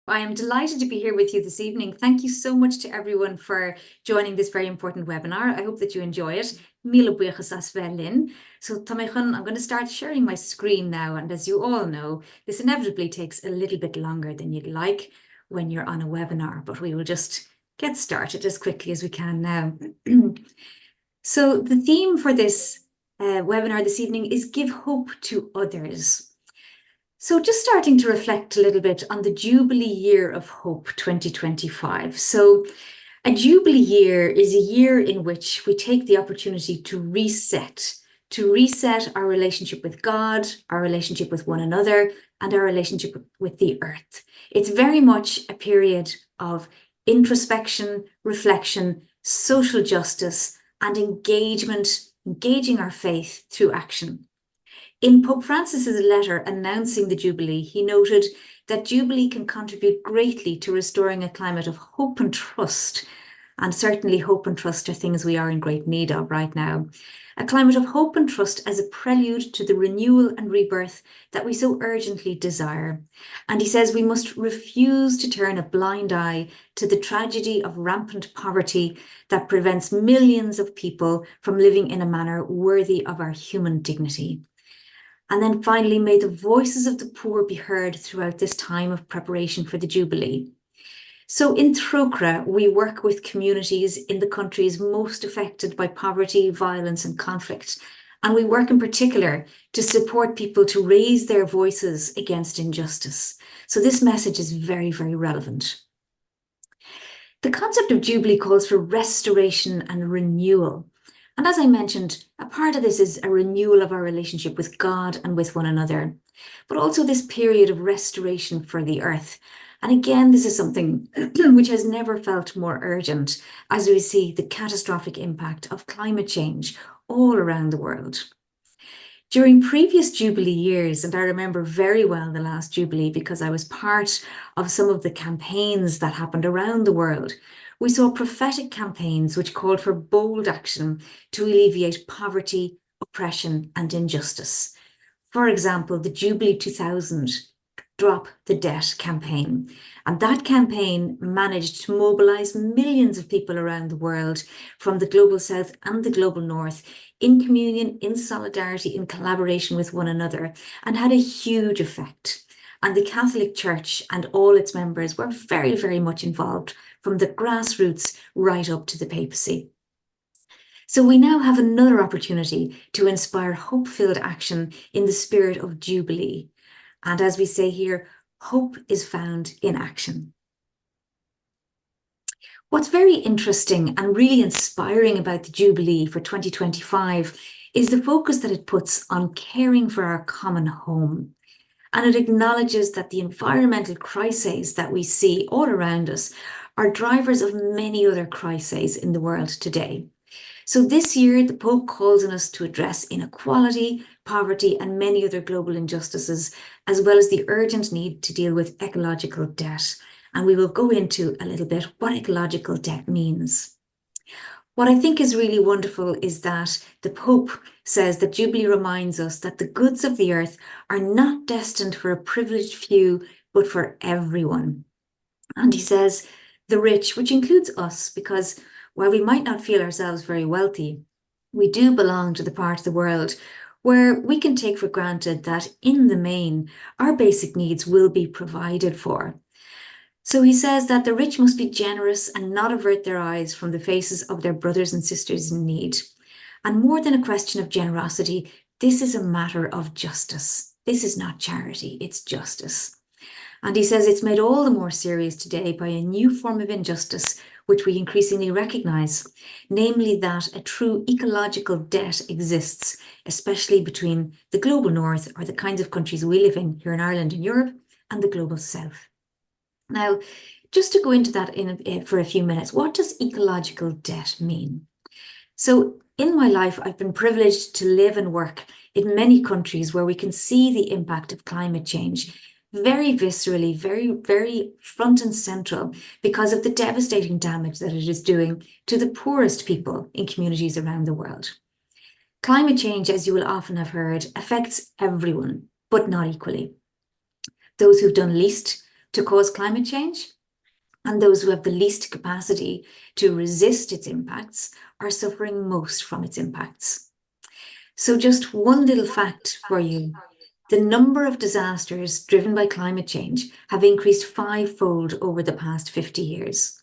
I am delighted to be here with you this evening. Thank you so much to everyone for joining this very important webinar. I hope that you enjoy it. Míle buíochas as bheith. So I'm going to start sharing my screen now. And as you all know, this inevitably takes a little bit longer than you'd like when you're on a webinar, but we will just get started as quickly as we can now. So the theme for this webinar this evening is Give Hope to Others. So just starting to reflect a little bit on the Jubilee Year of Hope 2025. So a Jubilee year is a year in which we take the opportunity to reset our relationship with God, our relationship with one another, and our relationship with the earth. It's very much a period of introspection, reflection, social justice, and engaging our faith through action. In Pope Francis's letter announcing the Jubilee, he noted that Jubilee can contribute greatly to restoring a climate of hope and trust. And certainly hope and trust are things we are in great need of right now. A climate of hope and trust as a prelude to the renewal and rebirth that we so urgently desire. And he says we must refuse to turn a blind eye to the tragedy of rampant poverty that prevents millions of people from living in a manner worthy of our human dignity. And then finally, may the voices of the poor be heard throughout this time of preparation for the Jubilee. So in Trócaire, we work with communities in the countries most affected by poverty, violence, and conflict. And we work in particular to support people to raise their voices against injustice. So this message is very, very relevant. The concept of Jubilee calls for restoration and renewal. And as I mentioned, a part of this is a renewal of our relationship with God and with one another, but also this period of restoration for the earth. And again, this is something which has never felt more urgent as we see the catastrophic impact of climate change all around the world. During previous Jubilee years, and I remember very well the last Jubilee because I was part of some of the campaigns that happened around the world, we saw prophetic campaigns which called for bold action to alleviate poverty, oppression, and injustice. For example, the Jubilee 2000 Drop the Debt campaign. And that campaign managed to mobilize millions of people around the world from the global south and the global north in communion, in solidarity, in collaboration with one another, and had a huge effect. And the Catholic Church and all its members were very, very much involved from the grassroots right up to the papacy. So we now have another opportunity to inspire hope-filled action in the spirit of Jubilee. And as we say here, hope is found in action. What's very interesting and really inspiring about the Jubilee for 2025 is the focus that it puts on caring for our common home. And it acknowledges that the environmental crises that we see all around us are drivers of many other crises in the world today. So this year, the Pope calls on us to address inequality, poverty, and many other global injustices, as well as the urgent need to deal with ecological debt. And we will go into a little bit what ecological debt means. What I think is really wonderful is that the Pope says that Jubilee reminds us that the goods of the earth are not destined for a privileged few, but for everyone. And he says the rich, which includes us, because while we might not feel ourselves very wealthy, we do belong to the part of the world where we can take for granted that in the main, our basic needs will be provided for. So he says that the rich must be generous and not avert their eyes from the faces of their brothers and sisters in need. And more than a question of generosity, this is a matter of justice. This is not charity, it's justice. And he says it's made all the more serious today by a new form of injustice, which we increasingly recognise, namely that a true ecological debt exists, especially between the global north, or the kinds of countries we live in here in Ireland and Europe, and the global south. Now, just to go into that for a few minutes, what does ecological debt mean? So in my life, I've been privileged to live and work in many countries where we can see the impact of climate change very viscerally, very, very front and central because of the devastating damage that it is doing to the poorest people in communities around the world. Climate change, as you will often have heard, affects everyone, but not equally. Those who've done least to cause climate change, and those who have the least capacity to resist its impacts are suffering most from its impacts. So just one little fact for you. The number of disasters driven by climate change have increased fivefold over the past 50 years.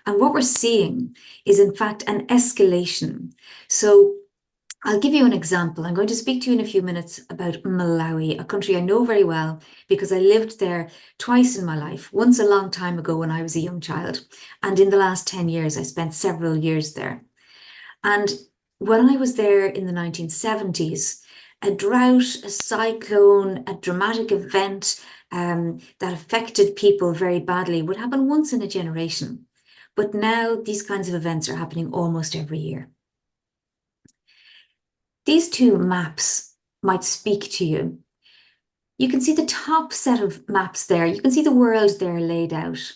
And what we're seeing is, in fact, an escalation. So I'll give you an example. I'm going to speak to you in a few minutes about Malawi, a country I know very well because I lived there twice in my life, once a long time ago when I was a young child. And in the last 10 years, I spent several years there. And when I was there in the 1970s, a drought, a cyclone, a dramatic event that affected people very badly would happen once in a generation. But now these kinds of events are happening almost every year. These two maps might speak to you. You can see the top set of maps there. You can see the world there laid out.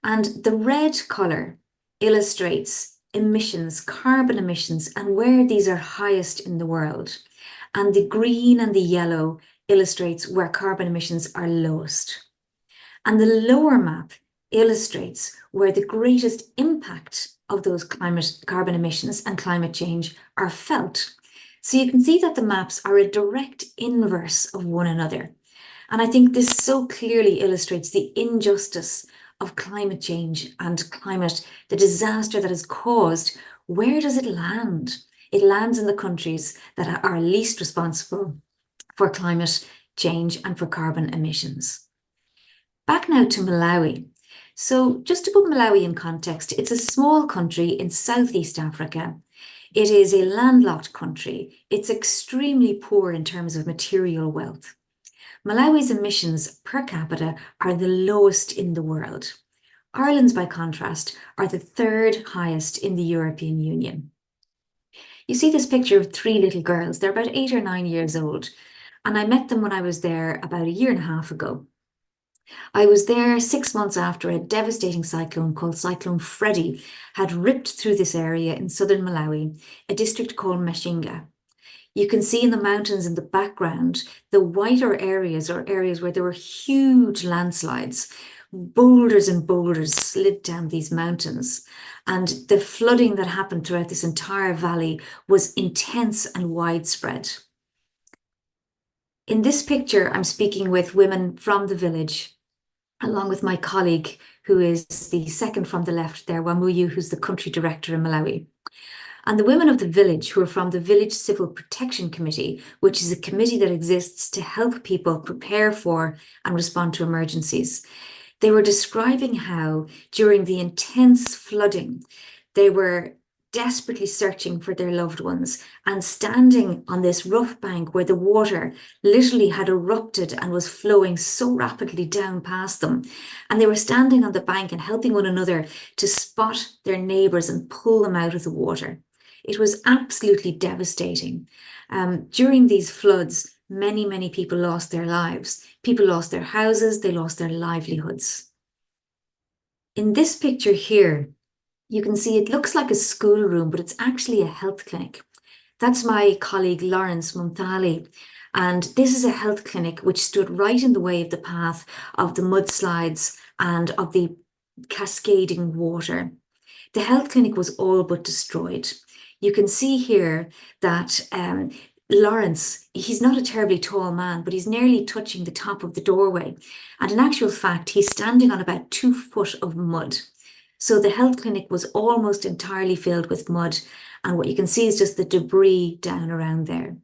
And the red colour illustrates emissions, carbon emissions, and where these are highest in the world. And the green and the yellow illustrates where carbon emissions are lowest. And the lower map illustrates where the greatest impact of those carbon emissions and climate change are felt. So you can see that the maps are a direct inverse of one another. And I think this so clearly illustrates the injustice of climate change and the disaster that is caused. Where does it land? It lands in the countries that are least responsible for climate change and for carbon emissions. Back now to Malawi. So just to put Malawi in context, it's a small country in Southeast Africa. It is a landlocked country. It's extremely poor in terms of material wealth. Malawi's emissions per capita are the lowest in the world. Ireland's, by contrast, are the third highest in the European Union. You see this picture of three little girls. They're about 8 or 9 years old. And I met them when I was there about a year and a half ago. I was there 6 months after a devastating cyclone called Cyclone Freddy had ripped through this area in southern Malawi, a district called Mashinga. You can see in the mountains in the background, the whiter areas are areas where there were huge landslides. Boulders and boulders slid down these mountains. And the flooding that happened throughout this entire valley was intense and widespread. In this picture, I'm speaking with women from the village, along with my colleague, who is the second from the left there, Wamuyu, who's the country director in Malawi. And the women of the village, who are from the Village Civil Protection Committee, which is a committee that exists to help people prepare for and respond to emergencies. They were describing how during the intense flooding, they were desperately searching for their loved ones and standing on this rough bank where the water literally had erupted and was flowing so rapidly down past them. And they were standing on the bank and helping one another to spot their neighbours and pull them out of the water. It was absolutely devastating. During these floods, many people lost their lives. People lost their houses, they lost their livelihoods. In this picture here, you can see it looks like a schoolroom, but it's actually a health clinic. That's my colleague Lawrence Munthali. And this is a health clinic which stood right in the way of the path of the mudslides and of the cascading water. The health clinic was all but destroyed. You can see here that Lawrence, he's not a terribly tall man, but he's nearly touching the top of the doorway. And in actual fact, he's standing on about 2 foot of mud. So the health clinic was almost entirely filled with mud. And what you can see is just the debris down around there.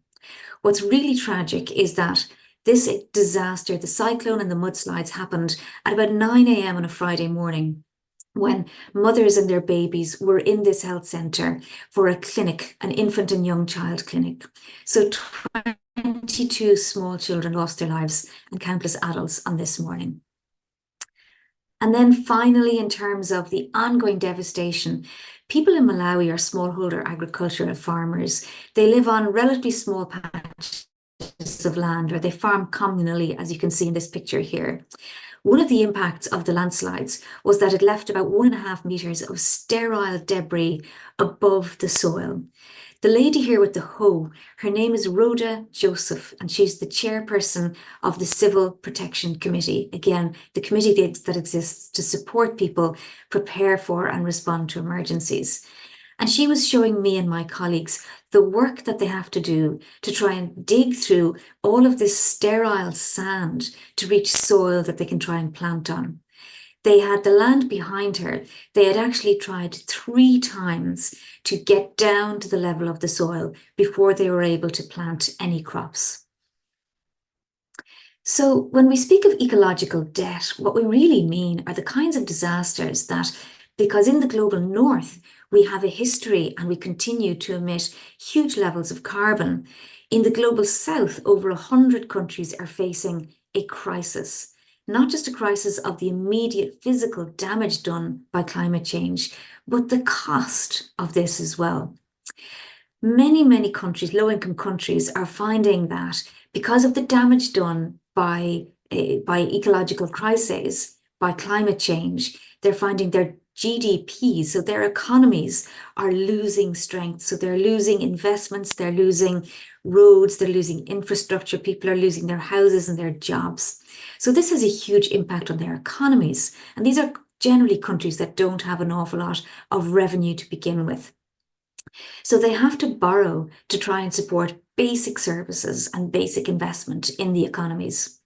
What's really tragic is that this disaster, the cyclone and the mudslides, happened at about 9 a.m. on a Friday morning, when mothers and their babies were in this health centre for a clinic, an infant and young child clinic. So 22 small children lost their lives and countless adults on this morning. And then finally, in terms of the ongoing devastation, people in Malawi are smallholder agricultural farmers. They live on relatively small patches of land, or they farm communally, as you can see in this picture here. One of the impacts of the landslides was that it left about 1.5 meters of sterile debris above the soil. The lady here with the hoe, her name is Rhoda Joseph, and she's the chairperson of the Civil Protection Committee. Again, the committee that exists to support people prepare for and respond to emergencies. And she was showing me and my colleagues the work that they have to do to try and dig through all of this sterile sand to reach soil that they can try and plant on. They had the land behind her. They had actually tried 3 times to get down to the level of the soil before they were able to plant any crops. So when we speak of ecological debt, what we really mean are the kinds of disasters that, because in the global north, we have a history and we continue to emit huge levels of carbon. In the global south, over 100 countries are facing a crisis. Not just a crisis of the immediate physical damage done by climate change, but the cost of this as well. Many countries, low-income countries, are finding that because of the damage done by ecological crises, by climate change, they're finding their GDP, so their economies, are losing strength. So they're losing investments, they're losing roads, they're losing infrastructure, people are losing their houses and their jobs. So this has a huge impact on their economies. And these are generally countries that don't have an awful lot of revenue to begin with. So they have to borrow to try and support basic services and basic investment in the economies.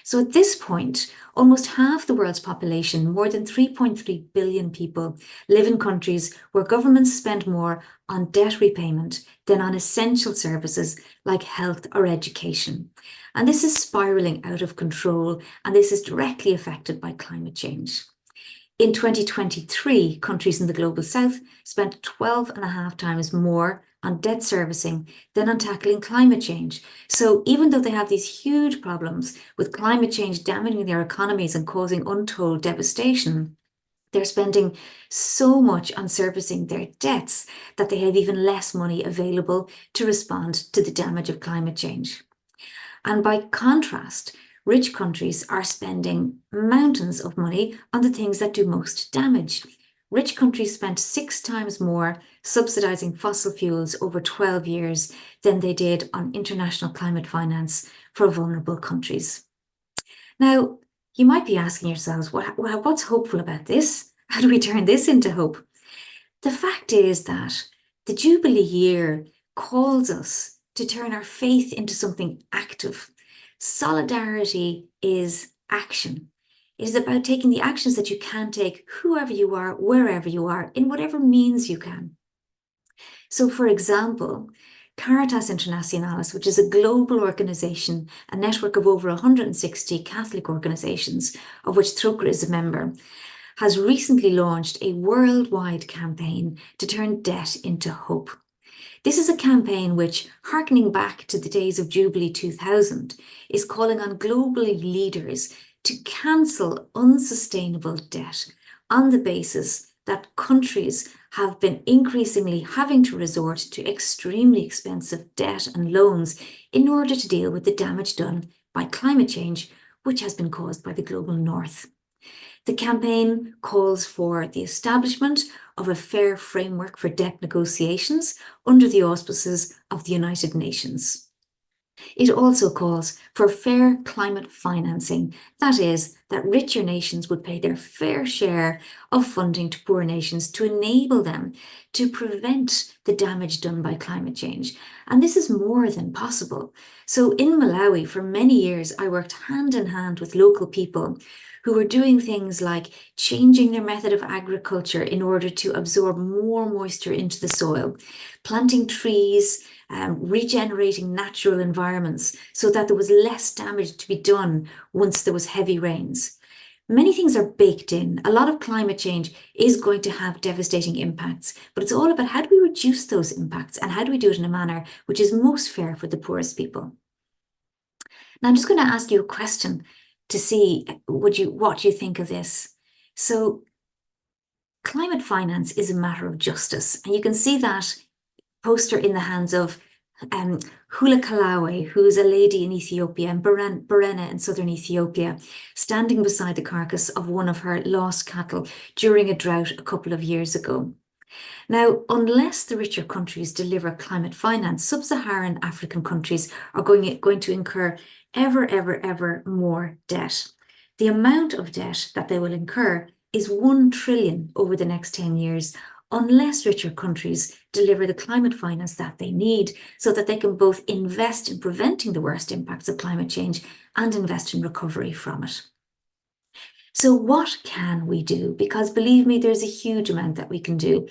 So at this point, almost half the world's population, more than 3.3 billion people, live in countries where governments spend more on debt repayment than on essential services like health or education. And this is spiraling out of control, and this is directly affected by climate change. In 2023, countries in the global south spent 12.5 times more on debt servicing than on tackling climate change. So even though they have these huge problems with climate change damaging their economies and causing untold devastation, they're spending so much on servicing their debts that they have even less money available to respond to the damage of climate change. And by contrast, rich countries are spending mountains of money on the things that do most damage. Rich countries spent 6 times more subsidizing fossil fuels over 12 years than they did on international climate finance for vulnerable countries. Now, you might be asking yourselves, what's hopeful about this? How do we turn this into hope? The fact is that the Jubilee year calls us to turn our faith into something active. Solidarity is action. It is about taking the actions that you can take, whoever you are, wherever you are, in whatever means you can. So, for example, Caritas Internationalis, which is a global organization, a network of over 160 Catholic organizations, of which Trócaire is a member, has recently launched a worldwide campaign to turn debt into hope. This is a campaign which, harkening back to the days of Jubilee 2000, is calling on global leaders to cancel unsustainable debt on the basis that countries have been increasingly having to resort to extremely expensive debt and loans in order to deal with the damage done by climate change, which has been caused by the global north. The campaign calls for the establishment of a fair framework for debt negotiations under the auspices of the United Nations. It also calls for fair climate financing, that is, that richer nations would pay their fair share of funding to poor nations to enable them to prevent the damage done by climate change. And this is more than possible. So in Malawi, for many years, I worked hand in hand with local people who were doing things like changing their method of agriculture in order to absorb more moisture into the soil, planting trees, regenerating natural environments so that there was less damage to be done once there was heavy rains. Many things are baked in. A lot of climate change is going to have devastating impacts, but it's all about how do we reduce those impacts and how do we do it in a manner which is most fair for the poorest people. Now, I'm just going to ask you a question to see what you think of this. So climate finance is a matter of justice, and you can see that poster in the hands of Hula Kalawe, who's a lady in Ethiopia, and Berena in southern Ethiopia, standing beside the carcass of one of her lost cattle during a drought a couple of years ago. Now, unless the richer countries deliver climate finance, sub-Saharan African countries are going to incur ever more debt. The amount of debt that they will incur is 1 trillion over the next 10 years, unless richer countries deliver the climate finance that they need so that they can both invest in preventing the worst impacts of climate change and invest in recovery from it. So what can we do? Because believe me, there's a huge amount that we can do.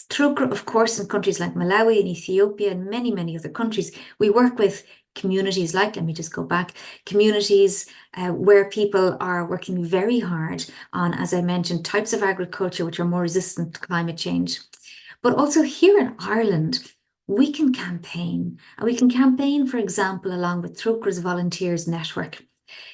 Through, of course, in countries like Malawi and Ethiopia and many other countries, we work with communities like, let me just go back, communities where people are working very hard on, as I mentioned, types of agriculture which are more resistant to climate change. But also here in Ireland, we can campaign. And we can campaign, for example, along with Trócaire Volunteers Network,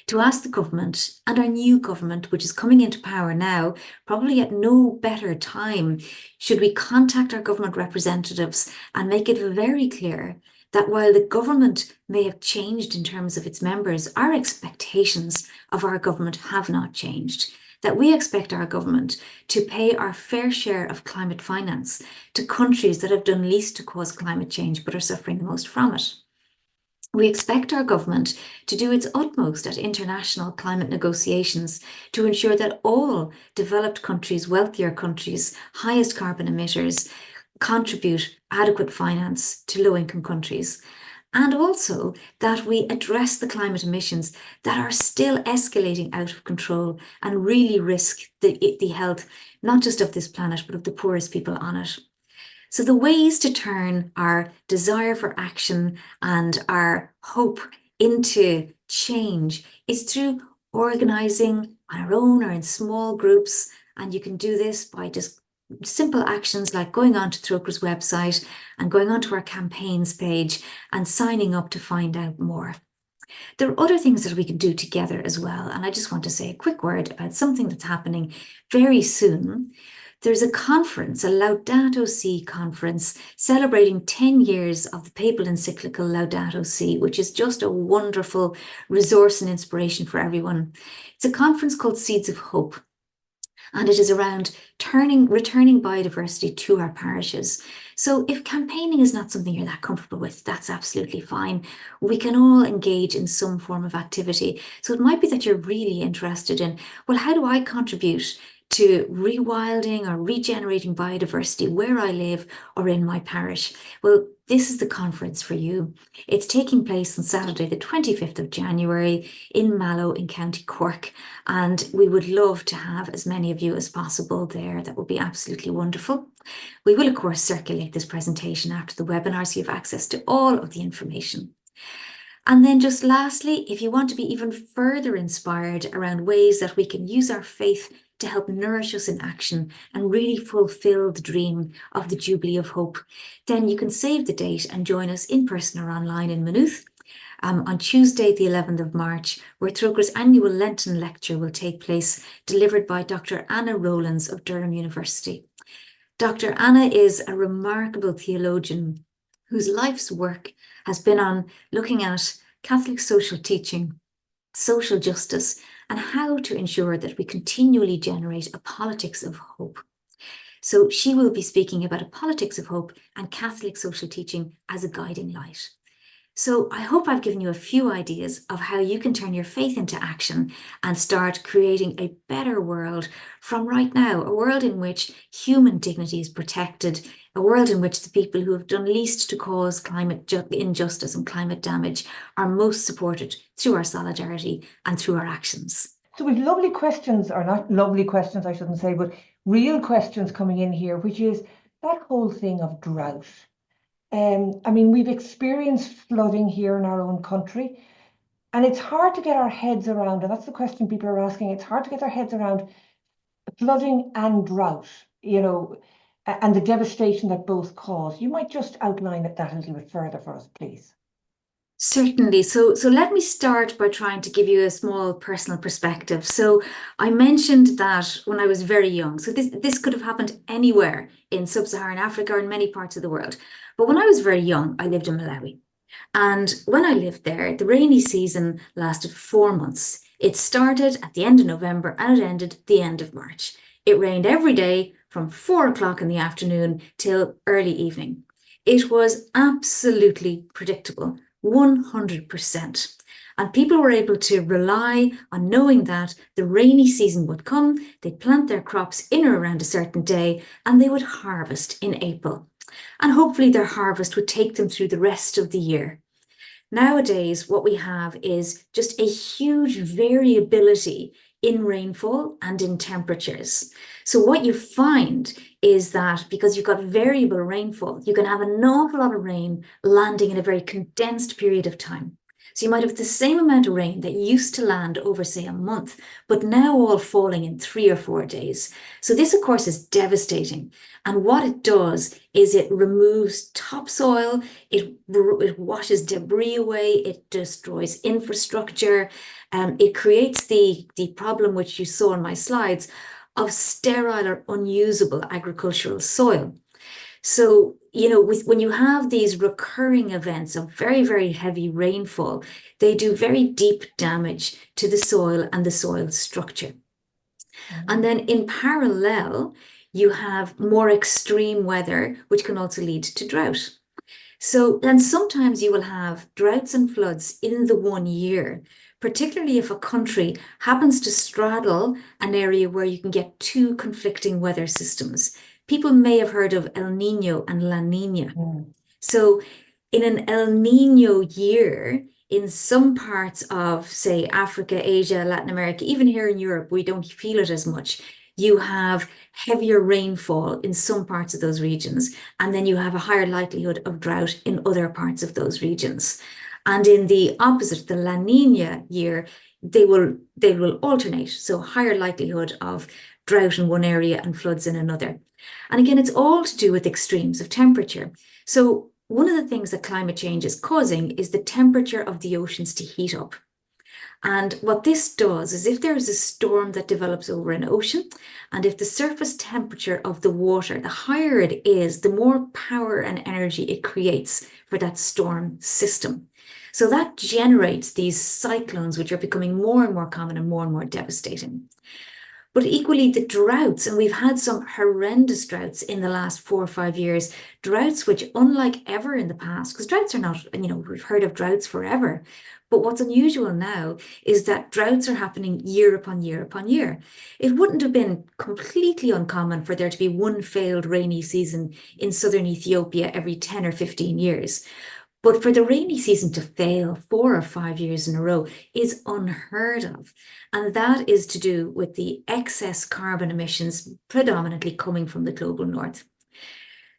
to ask the government and our new government, which is coming into power now, probably at no better time, should we contact our government representatives and make it very clear that while the government may have changed in terms of its members, our expectations of our government have not changed. That we expect our government to pay our fair share of climate finance to countries that have done least to cause climate change but are suffering the most from it. We expect our government to do its utmost at international climate negotiations to ensure that all developed countries, wealthier countries, highest carbon emitters contribute adequate finance to low-income countries. And also that we address the climate emissions that are still escalating out of control and really risk the health, not just of this planet, but of the poorest people on it. So the ways to turn our desire for action and our hope into change is through organizing on our own or in small groups. And you can do this by just simple actions like going onto Trócaire's website and going onto our campaigns page and signing up to find out more. There are other things that we can do together as well. And I just want to say a quick word about something that's happening very soon. There's a conference, a Laudato Si conference, celebrating 10 years of the papal encyclical Laudato Si, which is just a wonderful resource and inspiration for everyone. It's a conference called Seeds of Hope, and it is around returning biodiversity to our parishes. So if campaigning is not something you're that comfortable with, that's absolutely fine. We can all engage in some form of activity. So it might be that you're really interested in, well, how do I contribute to rewilding or regenerating biodiversity where I live or in my parish? Well, this is the conference for you. It's taking place on Saturday, the 25th of January in Mallow in County Cork. And we would love to have as many of you as possible there. That would be absolutely wonderful. We will, of course, circulate this presentation after the webinar so you have access to all of the information. And then just lastly, if you want to be even further inspired around ways that we can use our faith to help nourish us in action and really fulfill the dream of the Jubilee of Hope, then you can save the date and join us in person or online in Maynooth on Tuesday, the 11th of March, where Trócaire's annual Lenten lecture will take place, delivered by Dr. Anna Rowlands of Durham University. Dr. Anna is a remarkable theologian whose life's work has been on looking at Catholic social teaching, social justice, and how to ensure that we continually generate a politics of hope. So she will be speaking about a politics of hope and Catholic social teaching as a guiding light. So I hope I've given you a few ideas of how you can turn your faith into action and start creating a better world from right now, a world in which human dignity is protected, a world in which the people who have done least to cause climate injustice and climate damage are most supported through our solidarity and through our actions. So we've lovely questions, or not lovely questions, I shouldn't say, but real questions coming in here, which is that whole thing of drought. I mean, we've experienced flooding here in our own country, and it's hard to get our heads around, and that's the question people are asking. It's hard to get our heads around flooding and drought, you know, and the devastation that both cause. You might just outline that a little bit further for us, please. Certainly. So let me start by trying to give you a small personal perspective. So I mentioned that when I was very young, so this could have happened anywhere in sub-Saharan Africa or in many parts of the world. But when I was very young, I lived in Malawi. And when I lived there, the rainy season lasted 4 months. It started at the end of November and it ended at the end of March. It rained every day from 4 o'clock in the afternoon till early evening. It was absolutely predictable, 100%. And people were able to rely on knowing that the rainy season would come, they'd plant their crops in or around a certain day, and they would harvest in April. And hopefully their harvest would take them through the rest of the year. Nowadays, what we have is just a huge variability in rainfall and in temperatures. So what you find is that because you've got variable rainfall, you can have an awful lot of rain landing in a very condensed period of time. So you might have the same amount of rain that used to land over, say, a month, but now all falling in 3 or 4 days. So this, of course, is devastating. And what it does is it removes topsoil, it washes debris away, it destroys infrastructure, it creates the problem which you saw in my slides of sterile or unusable agricultural soil. So, when you have these recurring events of very, very heavy rainfall, they do very deep damage to the soil and the soil structure. And then in parallel, you have more extreme weather, which can also lead to drought. So, and sometimes you will have droughts and floods in the one year, particularly if a country happens to straddle an area where you can get two conflicting weather systems. People may have heard of El Nino and La Nina. So in an El Nino year, in some parts of, say, Africa, Asia, Latin America, even here in Europe, we don't feel it as much. You have heavier rainfall in some parts of those regions, and then you have a higher likelihood of drought in other parts of those regions. And in the opposite, the La Nina year, they will alternate. So higher likelihood of drought in one area and floods in another. And again, it's all to do with extremes of temperature. So one of the things that climate change is causing is the temperature of the oceans to heat up. And what this does is if there is a storm that develops over an ocean, and if the surface temperature of the water, the higher it is, the more power and energy it creates for that storm system. So that generates these cyclones, which are becoming more and more common and more devastating. But equally, the droughts, and we've had some horrendous droughts in the last 4 or 5 years, droughts which, unlike ever in the past, because droughts are not, we've heard of droughts forever. But what's unusual now is that droughts are happening year upon year upon year. It wouldn't have been completely uncommon for there to be one failed rainy season in southern Ethiopia every 10 or 15 years. But for the rainy season to fail 4 or 5 years in a row is unheard of. And that is to do with the excess carbon emissions predominantly coming from the global north.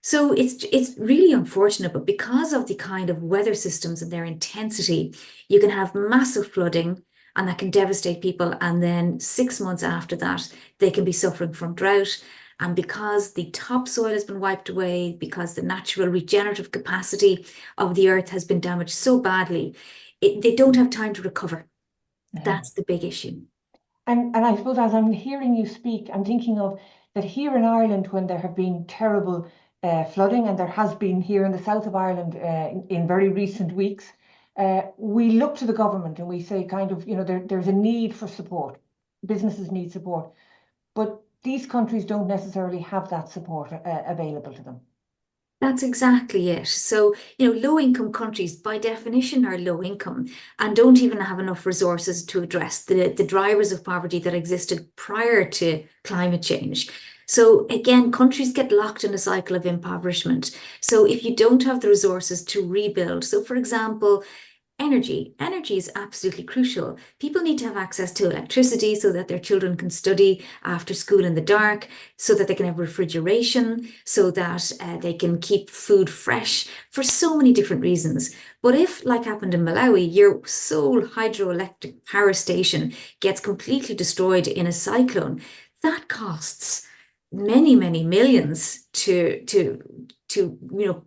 So it's really unfortunate, but because of the kind of weather systems and their intensity, you can have massive flooding and that can devastate people. And then 6 months after that, they can be suffering from drought. And because the topsoil has been wiped away, because the natural regenerative capacity of the earth has been damaged so badly, they don't have time to recover. That's the big issue. And I suppose as I'm hearing you speak, I'm thinking of that here in Ireland, when there have been terrible flooding, and there has been here in the south of Ireland in very recent weeks, we look to the government and we say there's a need for support. Businesses need support. But these countries don't necessarily have that support available to them. That's exactly it. So, low-income countries by definition are low income and don't even have enough resources to address the drivers of poverty that existed prior to climate change. So again, countries get locked in a cycle of impoverishment. So if you don't have the resources to rebuild, so for example, Energy is absolutely crucial. People need to have access to electricity so that their children can study after school in the dark, so that they can have refrigeration, so that they can keep food fresh for so many different reasons. But if, like happened in Malawi, your sole hydroelectric power station gets completely destroyed in a cyclone, that costs many millions to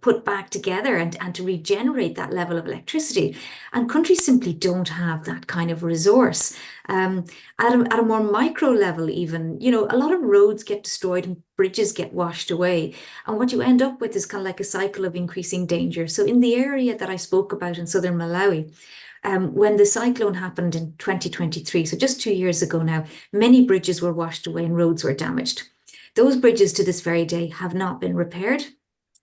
put back together and to regenerate that level of electricity. And countries simply don't have that kind of resource. At a more micro level even, a lot of roads get destroyed and bridges get washed away. And what you end up with is kind of like a cycle of increasing danger. So in the area that I spoke about in southern Malawi, when the cyclone happened in 2023, so just 2 years ago now, many bridges were washed away and roads were damaged. Those bridges to this very day have not been repaired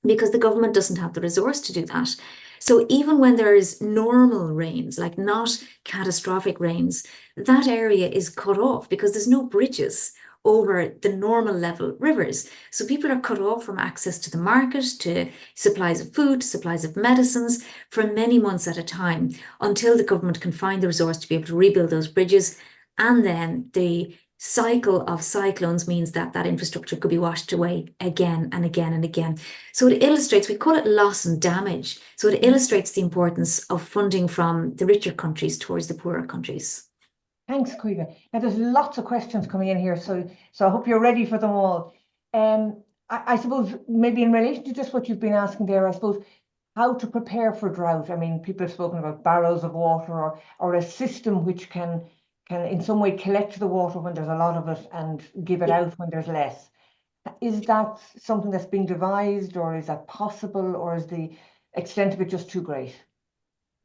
because the government doesn't have the resource to do that. So even when there is normal rains, like not catastrophic rains, that area is cut off because there's no bridges over the normal level rivers. So people are cut off from access to the market, to supplies of food, supplies of medicines for many months at a time until the government can find the resource to be able to rebuild those bridges. And then the cycle of cyclones means that that infrastructure could be washed away again and again and again. So it illustrates, we call it loss and damage. So it illustrates the importance of funding from the richer countries towards the poorer countries. Thanks, Caoimhe. Now, there's lots of questions coming in here, so I hope you're ready for them all. I suppose maybe in relation to just what you've been asking there, I suppose how to prepare for drought. I mean, people have spoken about barrels of water or a system which can in some way collect the water when there's a lot of it and give it out when there's less. Is that something that's being devised, or is that possible, or is the extent of it just too great?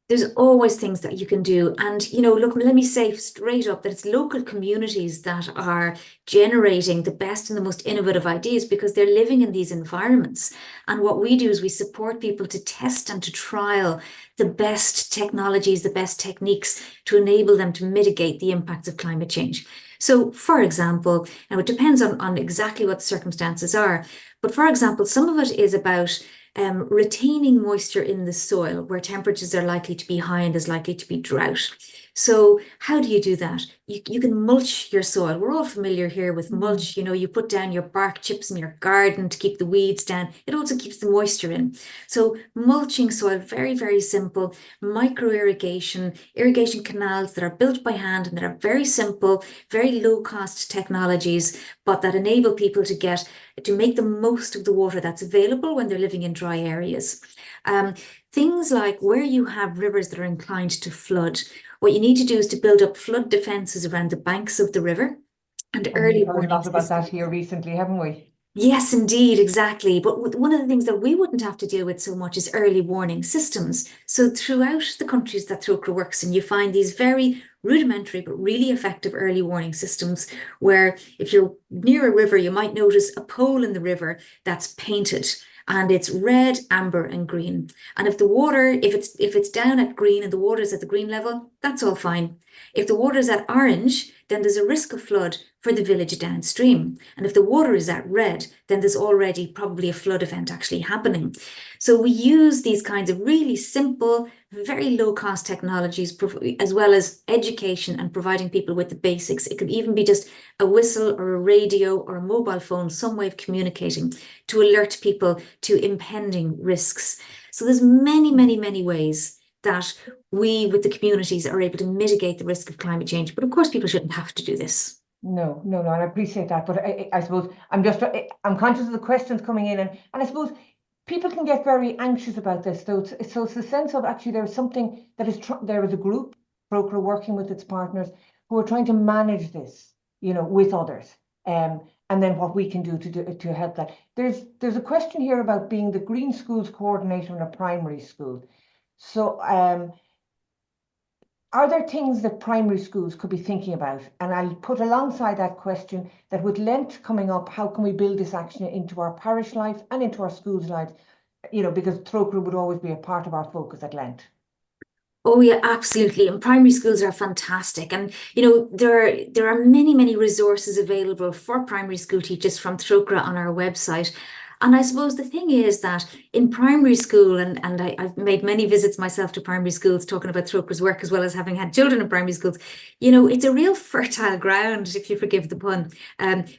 There's always things that you can do. And, look, let me say straight up that it's local communities that are generating the best and the most innovative ideas because they're living in these environments. And what we do is we support people to test and to trial the best technologies, the best techniques to enable them to mitigate the impacts of climate change. So, for example, now it depends on exactly what the circumstances are, but for example, some of it is about retaining moisture in the soil where temperatures are likely to be high and there's likely to be drought. So how do you do that? You can mulch your soil. We're all familiar here with mulch. You put down your bark chips in your garden to keep the weeds down. It also keeps the moisture in. So mulching soil, very, very simple. Micro irrigation canals that are built by hand and that are very simple, very low cost technologies, but that enable people to make the most of the water that's available when they're living in dry areas. Things like where you have rivers that are inclined to flood, what you need to do is to build up flood defences around the banks of the river and early We've heard a warning lot about systems. that here recently, haven't we? Yes, indeed, exactly. But one of the things that we wouldn't have to deal with so much is early warning systems. So throughout the countries that Trócaire works in, you find these very rudimentary but really effective early warning systems where if you're near a river, you might notice a pole in the river that's painted and it's red, amber, and green. And if the water, if it's down at green and the water is at the green level, that's all fine. If the water is at orange, then there's a risk of flood for the village downstream. And if the water is at red, then there's already probably a flood event actually happening. So we use these kinds of really simple, very low cost technologies, as well as education and providing people with the basics. It could even be just a whistle or a radio or a mobile phone, some way of communicating to alert people to impending risks. So there's many, many, many ways that we with the communities are able to mitigate the risk of climate change. But of course, people shouldn't have to do this. No, and I appreciate that. But I suppose I'm conscious of the questions coming in, and I suppose people can get very anxious about this. So it's the sense of actually there's something that is there is a group, Trócaire, working with its partners who are trying to manage this, with others. And then what we can do to help that. There's a question here about being the Green Schools coordinator in a primary school. So are there things that primary schools could be thinking about? And I'll put alongside that question that with Lent coming up, how can we build this action into our parish life and into our schools' lives? Because Trócaire would always be a part of our focus at Lent. Oh yeah, absolutely. And primary schools are fantastic. And there are many, many resources available for primary school teachers from Trócaire on our website. And I suppose the thing is that in primary school, and I've made many visits myself to primary schools talking about Trócaire's work, as well as having had children in primary schools, it's a real fertile ground, if you forgive the pun,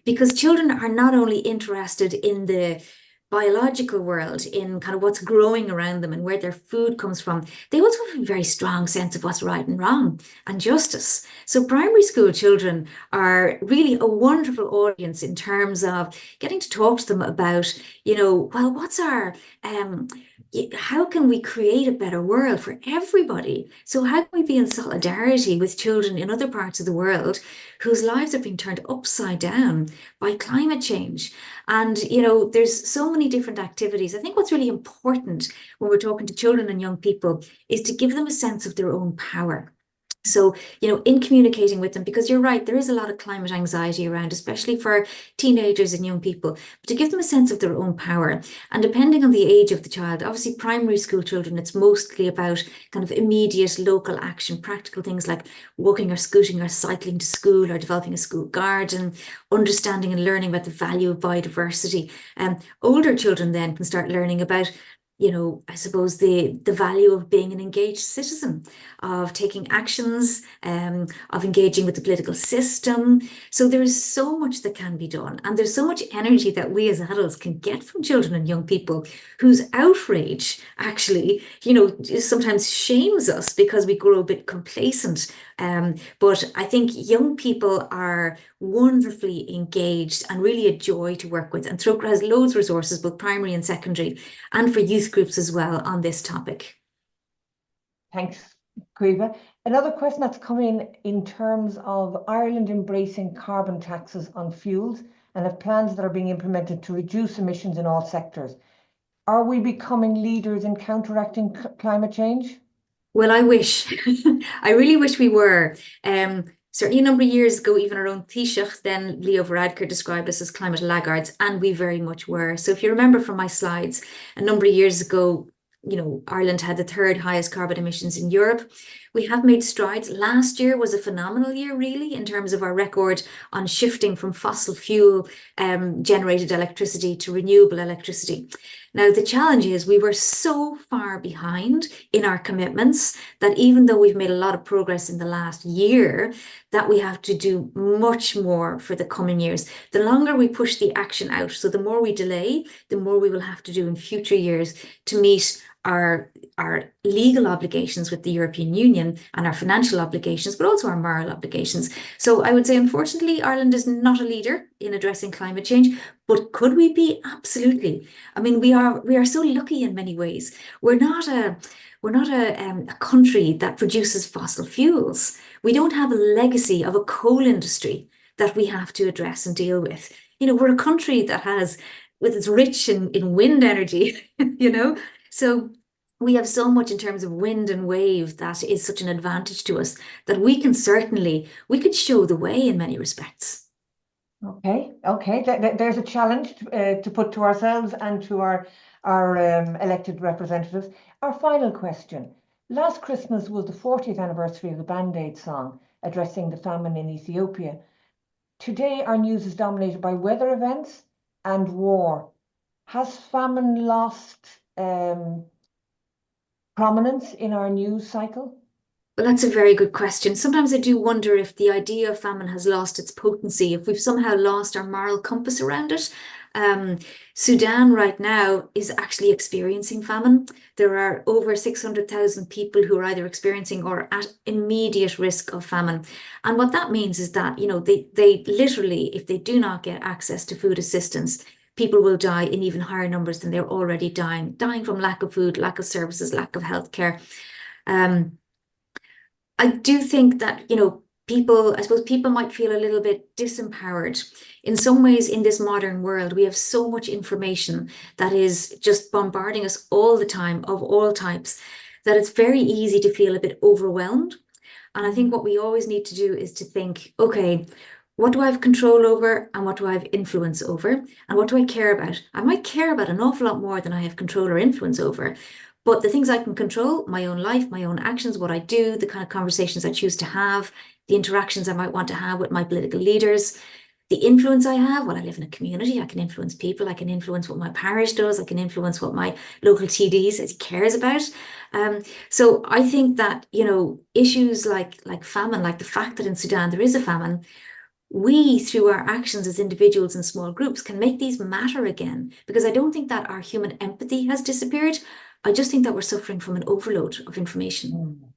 because children are not only interested in the biological world, in kind of what's growing around them and where their food comes from. They also have a very strong sense of what's right and wrong and justice. So primary school children are really a wonderful audience in terms of getting to talk to them about, well, what's our how can we create a better world for everybody? So how can we be in solidarity with children in other parts of the world whose lives are being turned upside down by climate change? And, there's so many different activities. I think what's really important when we're talking to children and young people is to give them a sense of their own power. So, in communicating with them, because you're right, there is a lot of climate anxiety around, especially for teenagers and young people, but to give them a sense of their own power. And depending on the age of the child, obviously primary school children, it's mostly about kind of immediate local action, practical things like walking or scooting or cycling to school or developing a school garden, understanding and learning about the value of biodiversity. Older children then can start learning about I suppose the value of being an engaged citizen, of taking actions, of engaging with the political system. So there is so much that can be done. And there's so much energy that we as adults can get from children and young people whose outrage actually, sometimes shames us because we grow a bit complacent. But I think young people are wonderfully engaged and really a joy to work with. And Trócaire has loads of resources, both primary and secondary, and for youth groups as well on this topic. Thanks, Caoimhe. Another question that's come in terms of Ireland embracing carbon taxes on fuels and have plans that are being implemented to reduce emissions in all sectors. Are we becoming leaders in counteracting climate change? Well, I wish. I really wish we were. Certainly a number of years ago, even our own Taoiseach, then Leo Varadkar, described us as climate laggards, and we very much were. So if you remember from my slides, a number of years ago, Ireland had the third highest carbon emissions in Europe. We have made strides. Last year was a phenomenal year, really, in terms of our record on shifting from fossil fuel generated electricity to renewable electricity. Now, the challenge is we were so far behind in our commitments that even though we've made a lot of progress in the last year, that we have to do much more for the coming years. The longer we push the action out, so the more we delay, the more we will have to do in future years to meet our legal obligations with the European Union and our financial obligations, but also our moral obligations. So I would say, unfortunately, Ireland is not a leader in addressing climate change, but could we be? Absolutely. I mean, we are so lucky in many ways. We're not a country that produces fossil fuels. We don't have a legacy of a coal industry that we have to address and deal with. We're a country that it's rich in wind energy, So we have so much in terms of wind and wave that is such an advantage to us that we could show the way in many respects. Okay. There's a challenge to put to ourselves and to our elected representatives. Our final question. Last Christmas was the 40th anniversary of the Band-Aid song addressing the famine in Ethiopia. Today, our news is dominated by weather events and war. Has famine lost prominence in our news cycle? Well, that's a very good question. Sometimes I do wonder if the idea of famine has lost its potency, if we've somehow lost our moral compass around it. Sudan right now is actually experiencing famine. There are over 600,000 people who are either experiencing or at immediate risk of famine. And what that means is that, they literally, if they do not get access to food assistance, people will die in even higher numbers than they're already dying from lack of food, lack of services, lack of healthcare. I do think that, I suppose people might feel a little bit disempowered. In some ways, in this modern world, we have so much information that is just bombarding us all the time of all types that it's very easy to feel a bit overwhelmed. And I think what we always need to do is to think, okay, what do I have control over and what do I have influence over? And what do I care about? I might care about an awful lot more than I have control or influence over. But the things I can control, my own life, my own actions, what I do, the kind of conversations I choose to have, the interactions I might want to have with my political leaders, the influence I have. Well, I live in a community, I can influence people, I can influence what my parish does, I can influence what my local TD cares about. So I think that, issues like famine, like the fact that in Sudan there is a famine, we, through our actions as individuals and small groups, can make these matter again. Because I don't think that our human empathy has disappeared. I just think that we're suffering from an overload of information.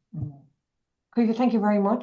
Caoimhe, thank you very much.